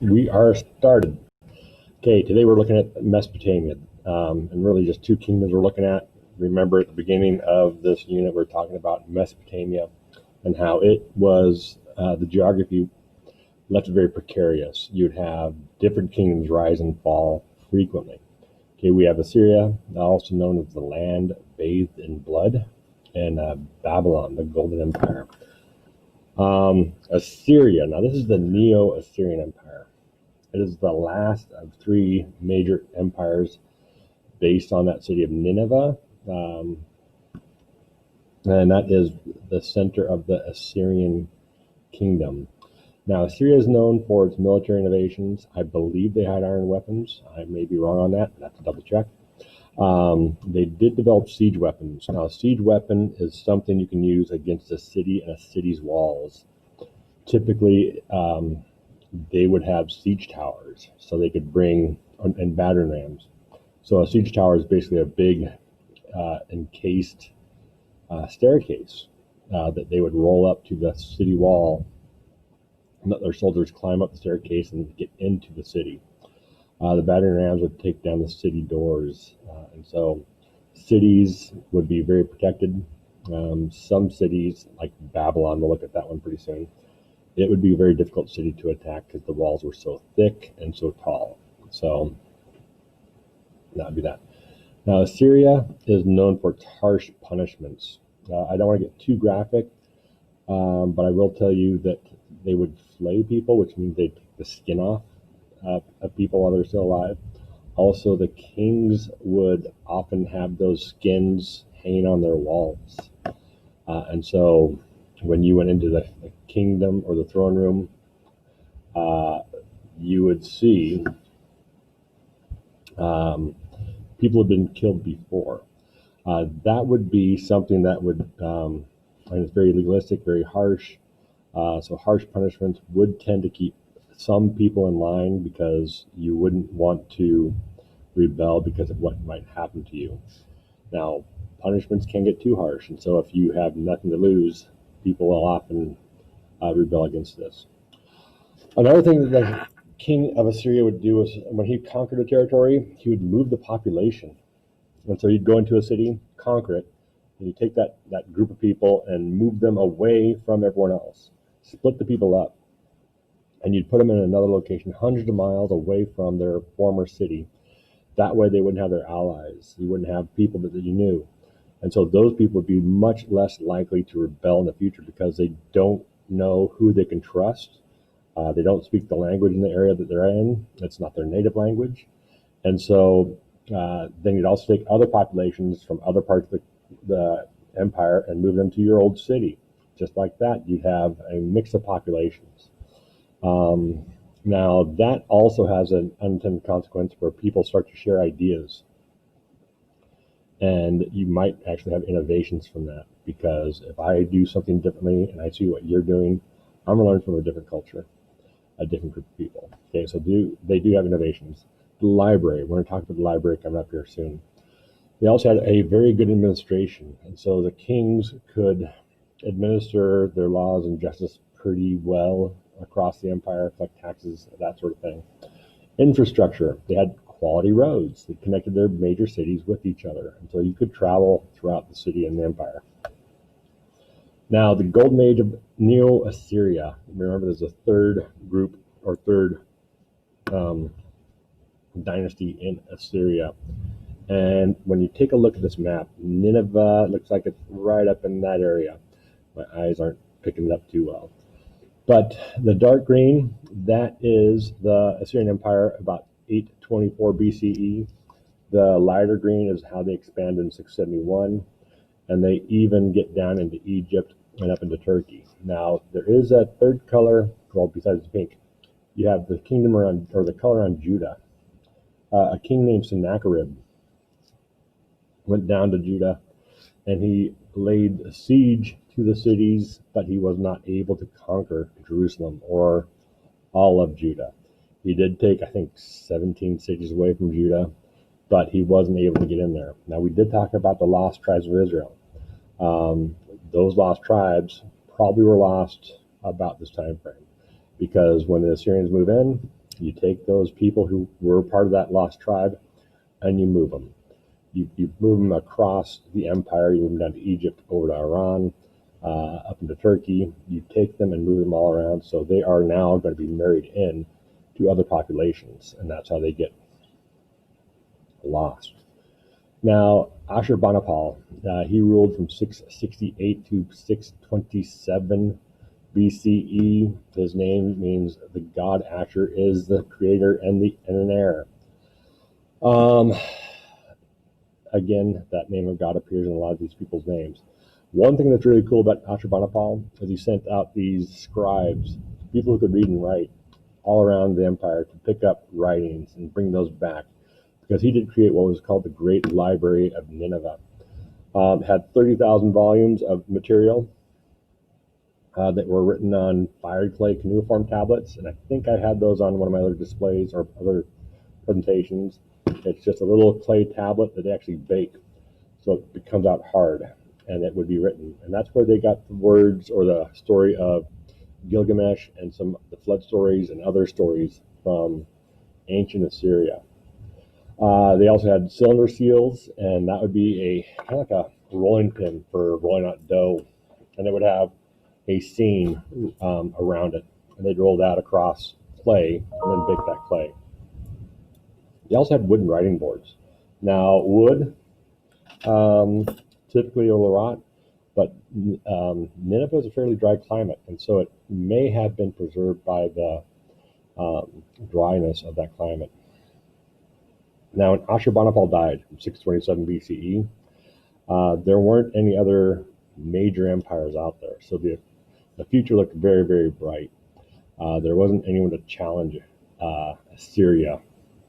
We are started. Okay, today we're looking at Mesopotamia, and really just two kingdoms we're looking at. Remember at the beginning of this unit, we're talking about Mesopotamia and how it was, the geography left it very precarious. You'd have different kingdoms rise and fall frequently. Okay, we have Assyria, also known as the land bathed in blood, and Babylon, the Golden Empire. Assyria, now this is the Neo-Assyrian Empire. It is the last of three major empires based on that city of Nineveh, and that is the center of the Assyrian kingdom. Now, Assyria is known for its military innovations. I believe they had iron weapons. I may be wrong on that. I have to double check. They did develop siege weapons. Now, a siege weapon is something you can use against a city and a city's walls. Typically, they would have siege towers, so they could bring, and battering rams. So a siege tower is basically a big encased staircase that they would roll up to the city wall, and let their soldiers climb up the staircase and get into the city. The battering rams would take down the city doors, and so cities would be very protected. Some cities, like Babylon, we'll look at that one pretty soon, it would be a very difficult city to attack because the walls were so thick and so tall. So that would be that. Now, Assyria is known for harsh punishments. I don't want to get too graphic, but I will tell you that they would flay people, which means they'd take the skin off of people while they're still alive. Also, the kings would often have those skins hanging on their walls. And so when you went into the kingdom or the throne room, you would see people had been killed before. That would be something that would, and it's very legalistic, very harsh. So harsh punishments would tend to keep some people in line because you wouldn't want to rebel because of what might happen to you. Now, punishments can get too harsh, and so if you have nothing to lose, people will often rebel against this. Another thing that the king of Assyria would do is when he conquered a territory, he would move the population. And so you'd go into a city, conquer it, and you take that group of people and move them away from everyone else. Split the people up. And you'd put them in another location, hundreds of miles away from their former city. That way they wouldn't have their allies. You wouldn't have people that you knew. And so those people would be much less likely to rebel in the future because they don't know who they can trust. They don't speak the language in the area that they're in. It's not their native language. And so then you'd also take other populations from other parts of the empire and move them to your old city. Just like that, you'd have a mix of populations. Now, that also has an unintended consequence where people start to share ideas. And you might actually have innovations from that, because if I do something differently and I see what you're doing, I'm going to learn from a different culture, a different group of people. Okay, so they do have innovations. The library, we're going to talk about the library coming up here soon. They also had a very good administration, and so the kings could administer their laws and justice pretty well across the empire, collect taxes, that sort of thing. Infrastructure, they had quality roads that connected their major cities with each other, and so you could travel throughout the city and the empire. Now, the golden age of Neo-Assyria, remember there's a third group or third dynasty in Assyria. And when you take a look at this map, Nineveh looks like it's right up in that area. My eyes aren't picking it up too well. But the dark green, that is the Assyrian Empire about 824 BCE. The lighter green is how they expanded in 671. And they even get down into Egypt and up into Turkey. Now, there is a third color, well, besides the pink. You have the kingdom around, or the color on Judah. A king named Sennacherib went down to Judah, and he laid siege to the cities, but he was not able to conquer Jerusalem or all of Judah. He did take, I think, 17 cities away from Judah, but he wasn't able to get in there. Now, we did talk about the lost tribes of Israel. Those lost tribes probably were lost about this time frame, because when the Assyrians move in, You take those people who were part of that lost tribe and you move them. You move them across the empire. You move them down to Egypt, over to Iran, up into Turkey. You take them and move them all around. So they are now going to be married in to other populations, and that's how they get lost. Now, Ashurbanipal, he ruled from 668 to 627 BCE. His name means the god Ashur is the creator and an heir. Again, that name of God appears in a lot of these people's names. One thing that's really cool about Ashurbanipal is he sent out these scribes, people who could read and write, all around the empire to pick up writings and bring those back, because he did create what was called the Great Library of Nineveh. Had 30,000 volumes of material that were written on fired clay cuneiform tablets, and I think I had those on one of my other displays or other presentations. It's just a little clay tablet that they actually bake, so it comes out hard, and it would be written. And that's where they got the words or the story of Gilgamesh and some of the flood stories and other stories from ancient Assyria. They also had cylinder seals, and that would be a kind of like a rolling pin for rolling out dough, and it would have a seam around it, and they'd roll that across clay and then bake that clay. They also had wooden writing boards. Now, wood typically will rot, but Nineveh is a fairly dry climate, and so it may have been preserved by the dryness of that climate. Now, when Ashurbanipal died in 627 BCE, there weren't any other major empires out there, so the future looked very, very bright. There wasn't anyone to challenge Assyria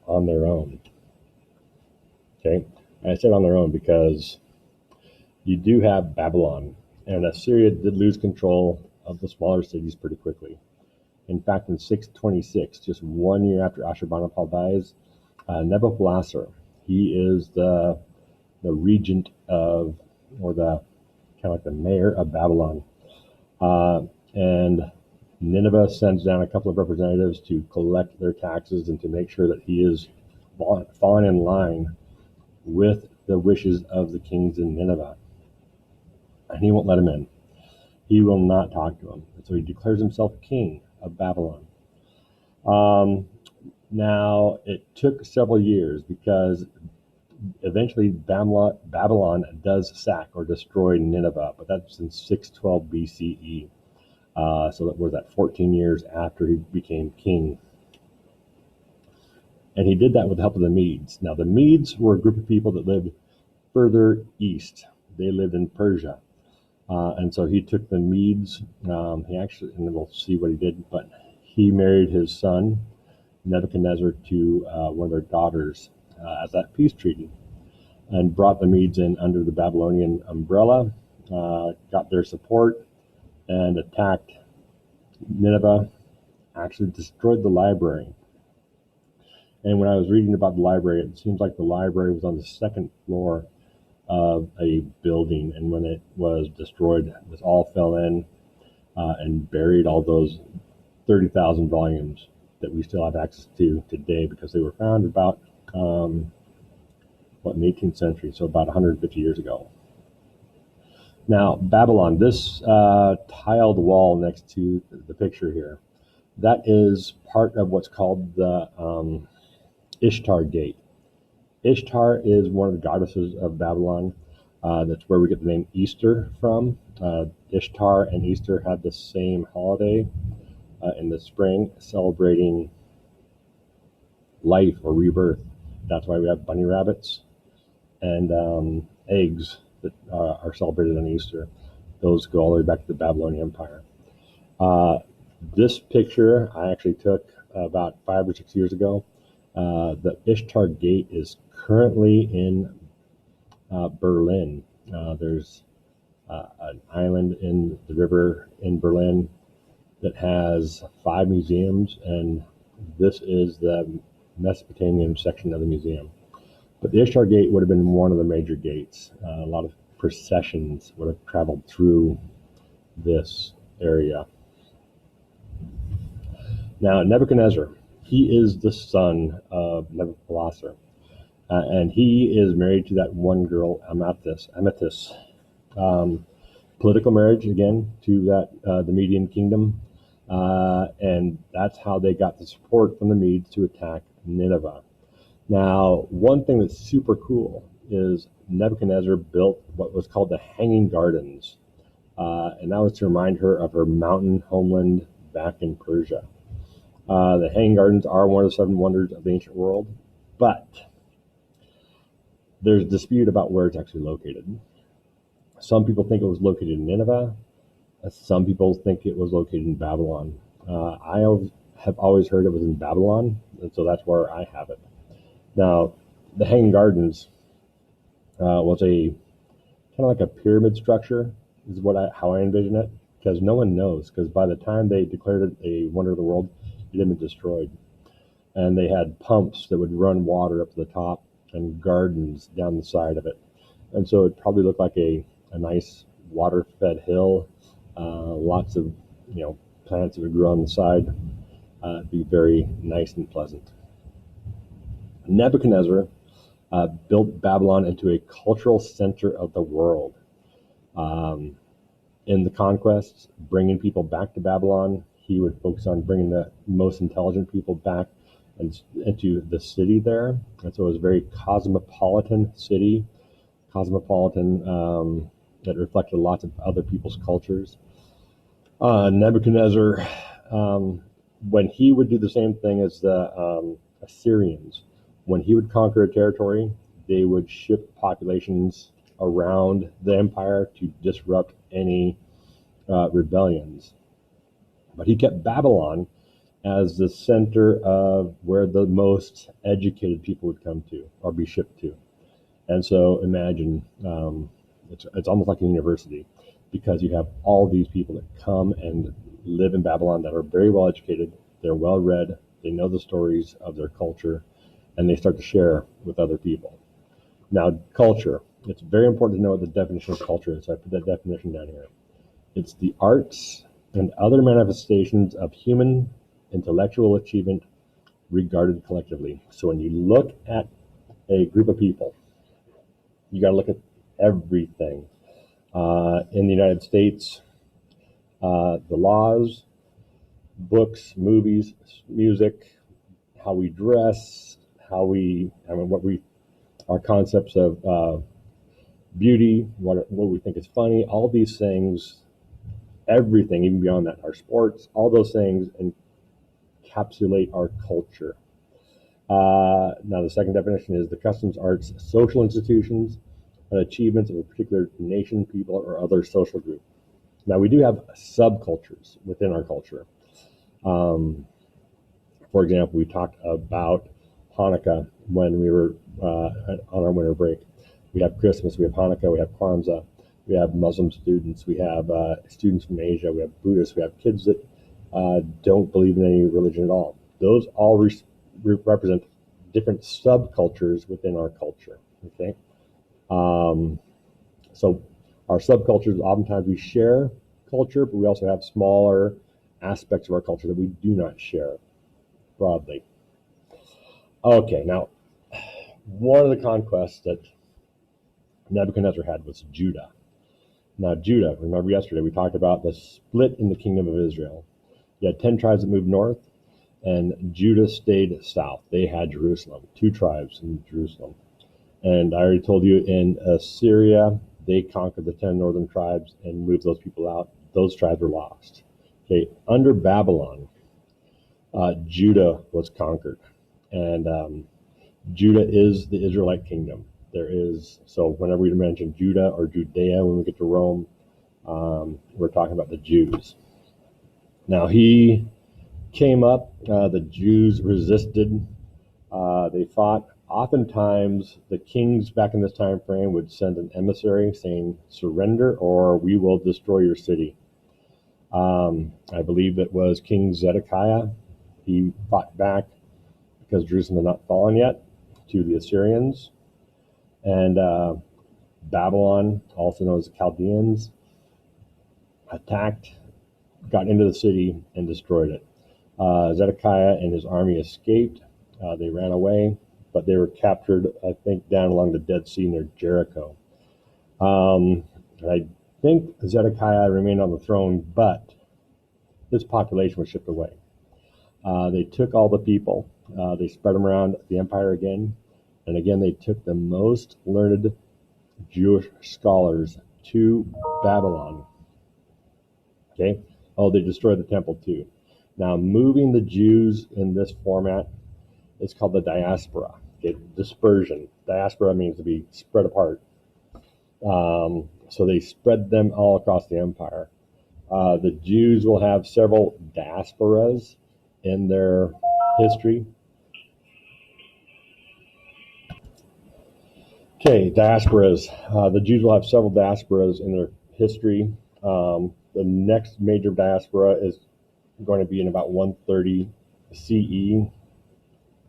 on their own. Okay, and I said on their own because you do have Babylon, and Assyria did lose control of the smaller cities pretty quickly. In fact, in 626, just 1 year after Ashurbanipal dies, Nebuchadnezzar, he is the regent of, or the kind of like the mayor of Babylon, and Nineveh sends down a couple of representatives to collect their taxes and to make sure that he is falling in line with the wishes of the kings in Nineveh. And he won't let him in. He will not talk to him. So he declares himself king of Babylon. Now, it took several years because eventually Babylon does sack or destroy Nineveh, but that's in 612 BCE. So that was 14 years after he became king. And he did that with the help of the Medes. Now, the Medes were a group of people that lived further east. They lived in Persia. And so he took the Medes. He actually, and we'll see what he did, but he married his son, Nebuchadnezzar, to one of their daughters as that peace treaty, and brought the Medes in under the Babylonian umbrella, got their support, and attacked Nineveh, actually destroyed the library. And when I was reading about the library, it seems like the library was on the second floor of a building, and when it was destroyed, this all fell in and buried all those 30,000 volumes that we still have access to today, because they were found about, in the 18th century, so about 150 years ago. Now, Babylon, this tiled wall next to the picture here, that is part of what's called the Ishtar Gate. Ishtar is one of the goddesses of Babylon. That's where we get the name Easter from. Ishtar and Easter have the same holiday in the spring, celebrating life or rebirth. That's why we have bunny rabbits and eggs that are celebrated on Easter. Those go all the way back to the Babylonian Empire. This picture I actually took about 5 or 6 years ago. The Ishtar Gate is currently in Berlin. There's an island in the river in Berlin that has 5 museums, and this is the Mesopotamian section of the museum. But the Ishtar Gate would have been one of the major gates. A lot of processions would have traveled through this area. Now, Nebuchadnezzar, He is the son of Nebuchadnezzar, and he is married to that one girl, Amethyst. Um, Political marriage again to that the Median kingdom, and that's how they got the support from the Medes to attack Nineveh. Now, one thing that's super cool is Nebuchadnezzar built what was called the Hanging Gardens, and that was to remind her of her mountain homeland back in Persia. The Hanging Gardens are one of the seven wonders of the ancient world, but there's dispute about where it's actually located. Some people think it was located in Nineveh. Some people think it was located in Babylon. I have always heard it was in Babylon, and so that's where I have it. Now, the Hanging Gardens was a kind of like a pyramid structure, is how I envision it, because no one knows. Because by the time they declared it a wonder of the world, it had been destroyed, and they had pumps that would run water up to the top and gardens down the side of it, and so it probably looked like a nice water-fed hill, lots of plants that would grow on the side. It'd be very nice and pleasant. Nebuchadnezzar built Babylon into a cultural center of the world. In the conquests, bringing people back to Babylon, he would focus on bringing the most intelligent people back into the city there. And so it was a very cosmopolitan city, that reflected lots of other people's cultures. Nebuchadnezzar, when he would do the same thing as the Assyrians, when he would conquer a territory, they would shift populations around the empire to disrupt any rebellions. But he kept Babylon as the center of where the most educated people would come to or be shipped to. And so imagine, it's almost like a university, because you have all these people that come and live in Babylon that are very well educated, they're well read, they know the stories of their culture, and they start to share with other people. Now, culture, it's very important to know what the definition of culture is. So I put that definition down here. It's the arts and other manifestations of human intellectual achievement regarded collectively. So when you look at a group of people, you got to look at everything. In the United States, the laws, books, movies, music, how we dress, our concepts of beauty, what we think is funny, all these things, everything, even beyond that, our sports, all those things encapsulate our culture. Now, the second definition is the customs, arts, social institutions, and achievements of a particular nation, people, or other social group. Now, we do have subcultures within our culture. For example, we talked about Hanukkah when we were on our winter break. We have Christmas, we have Hanukkah, we have Kwanzaa, we have Muslim students, we have students from Asia, we have Buddhists, we have kids that don't believe in any religion at all. Those all represent different subcultures within our culture. Okay, so our subcultures, oftentimes we share culture, but we also have smaller aspects of our culture that we do not share broadly. Okay, now one of the conquests that Nebuchadnezzar had was Judah. Now, Judah, remember yesterday we talked about the split in the kingdom of Israel. You had 10 tribes that moved north, and Judah stayed south. They had Jerusalem, 2 tribes in Jerusalem. And I already told you in Assyria, they conquered the 10 northern tribes and moved those people out. Those tribes were lost. Okay, under Babylon, Judah was conquered. And Judah is the Israelite kingdom. So whenever we mention Judah or Judea, when we get to Rome, we're talking about the Jews. Now, he came up, the Jews resisted, they fought. Oftentimes, the kings back in this time frame would send an emissary saying, surrender or we will destroy your city. I believe it was King Zedekiah. He fought back because Jerusalem had not fallen yet to the Assyrians. And Babylon, also known as the Chaldeans, attacked, got into the city, and destroyed it. Zedekiah and his army escaped. They ran away, but they were captured, I think, down along the Dead Sea near Jericho. I think Zedekiah remained on the throne, but his population was shipped away. They took all the people, they spread them around the empire again, and again they took the most learned Jewish scholars to Babylon. Okay. Oh, they destroyed the temple too. Now, moving the Jews in this format is called the diaspora. Okay, dispersion. Diaspora means to be spread apart. So they spread them all across the empire. The Jews will have several diasporas in their history. Okay, diasporas. The Jews will have several diasporas in their history. The next major diaspora is going to be in about 130 CE,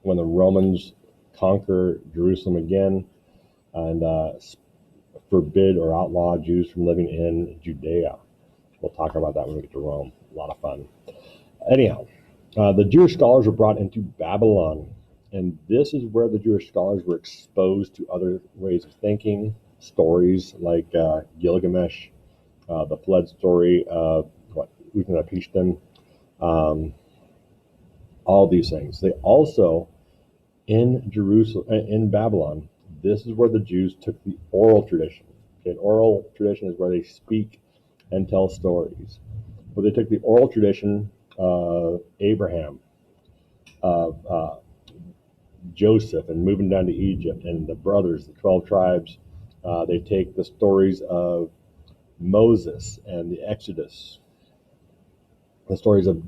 when the Romans conquer Jerusalem again and forbid or outlaw Jews from living in Judea. We'll talk about that when we get to Rome. A lot of fun. Anyhow, the Jewish scholars were brought into Babylon, and this is where the Jewish scholars were exposed to other ways of thinking, stories like Gilgamesh, the flood story of Utnapishtim, all these things. They also, in Jerusalem, in Babylon, this is where the Jews took the oral tradition. Okay, an oral tradition is where they speak and tell stories. But they took the oral tradition of Abraham, of Joseph, and moving down to Egypt, and the brothers, the 12 tribes. They take the stories of Moses and the Exodus, the stories of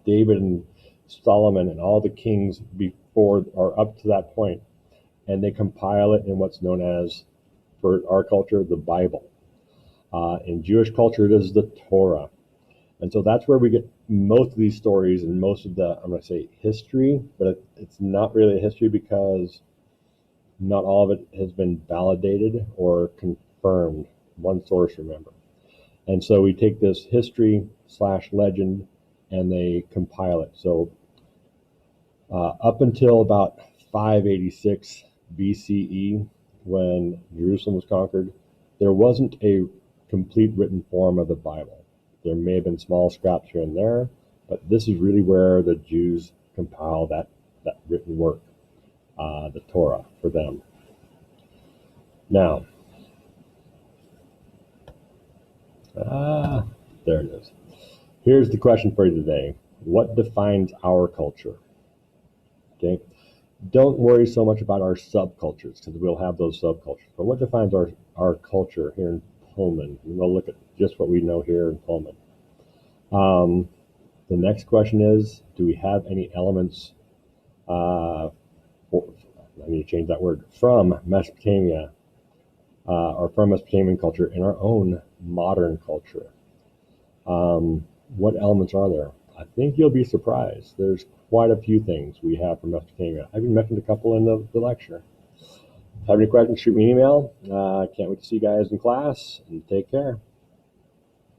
David and Solomon and all the kings before or up to that point, and they compile it in what's known as, for our culture, the Bible. In Jewish culture, it is the Torah. And so that's where we get most of these stories and most of the, I'm going to say history, but it's not really a history because not all of it has been validated or confirmed. One source, remember. And so we take this history / legend and they compile it. So up until about 586 BCE, when Jerusalem was conquered, there wasn't a complete written form of the Bible. There may have been small scraps here and there, but this is really where the Jews compile that written work, the Torah, for them. Now, there it is. Here's the question for you today. What defines our culture? Okay. Don't worry so much about our subcultures, because we'll have those subcultures. But what defines our culture here in Pullman? We'll look at just what we know here in Pullman. The next question is, do we have any elements, I need to change that word, from Mesopotamia, or from Mesopotamian culture in our own modern culture? What elements are there? I think you'll be surprised. There's quite a few things we have from Mesopotamia. I've even mentioned a couple in the lecture. If you have any questions, shoot me an email. Can't wait to see you guys in class, and take care.